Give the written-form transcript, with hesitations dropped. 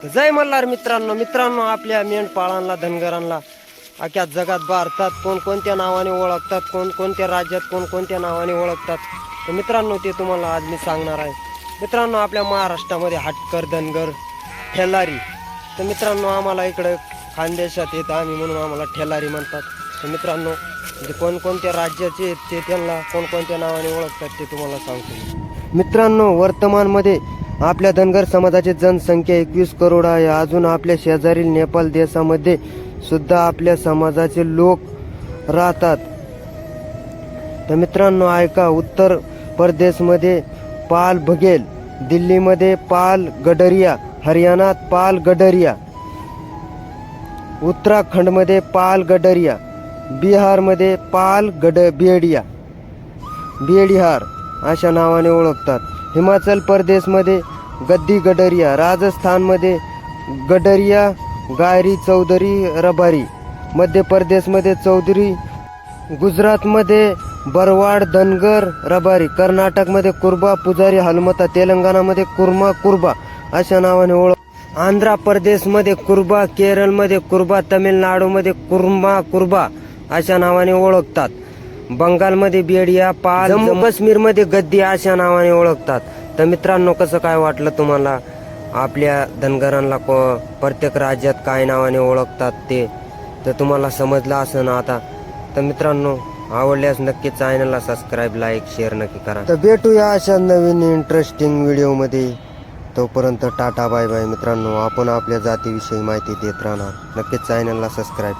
जय मल्हार मित्रांनो आपल्या मेंढपाळांना धनगरांना अख्ख्या जगात भारतात कोणकोणत्या नावाने ओळखतात, कोणकोणत्या राज्यात कोणकोणत्या नावाने ओळखतात. तर मित्रांनो ते तुम्हाला आज मी सांगणार आहे. मित्रांनो आपल्या महाराष्ट्रामध्ये हटकर, धनगर, ठेलारी. तर मित्रांनो आम्हाला इकडं खानदेशात येतं आम्ही म्हणून आम्हाला ठेलारी म्हणतात. तर मित्रांनो म्हणजे कोणकोणत्या राज्याचे आहेत ते त्यांना कोणकोणत्या नावाने ओळखतात ते तुम्हाला सांगतो. मित्रांनो वर्तमानमध्ये आपल्या धनगर समाजाची जनसंख्या 21 करोड आहे. अजून आपल्या शेजारील नेपाळ देशामध्ये सुद्धा आपल्या समाजाचे लोक राहतात. तर मित्रांनो ऐका, उत्तर प्रदेशमध्ये पाल बघेल, दिल्लीमध्ये पाल गडरिया, हरियाणात पाल गडरिया, उत्तराखंडमध्ये पाल गडरिया, बिहारमध्ये पाल बेडिहार अशा नावाने ओळखतात. हिमाचल प्रदेशमध्ये गद्दी गडरिया, राजस्थानमध्ये गडरिया गायरी चौधरी रबारी, मध्य प्रदेशमध्ये चौधरी, गुजरातमध्ये बरवाड धनगर रबारी, कर्नाटकमध्ये कुर्बा पुजारी हलमता, तेलंगणामध्ये कुर्मा कुर्बा अशा नावाने ओळख. आंध्र प्रदेशमध्ये कुर्बा, केरळमध्ये कुर्बा, तमिळनाडूमध्ये कुर्मा कुर्बा अशा नावाने ओळखतात. बंगालमध्ये बेडिया पाल, जम्मू काश्मीरमध्ये गद्दी अशा नावाने ओळखतात. तर मित्रांनो कसं काय वाटलं तुम्हाला आपल्या धनगरांना प्रत्येक राज्यात काय नावाने ओळखतात ते तर तुम्हाला समजलं असं ना आता. तर मित्रांनो आवडल्यास नक्की चॅनलला सबस्क्राईब, लाईक, शेअर नक्की करा. तर भेटूया अशा नवीन इंटरेस्टिंग व्हिडिओमध्ये. तोपर्यंत टाटा बाय बाय मित्रांनो. आपण आपल्या जातीविषयी माहिती देत राहणार. नक्कीच चॅनलला सबस्क्राईब.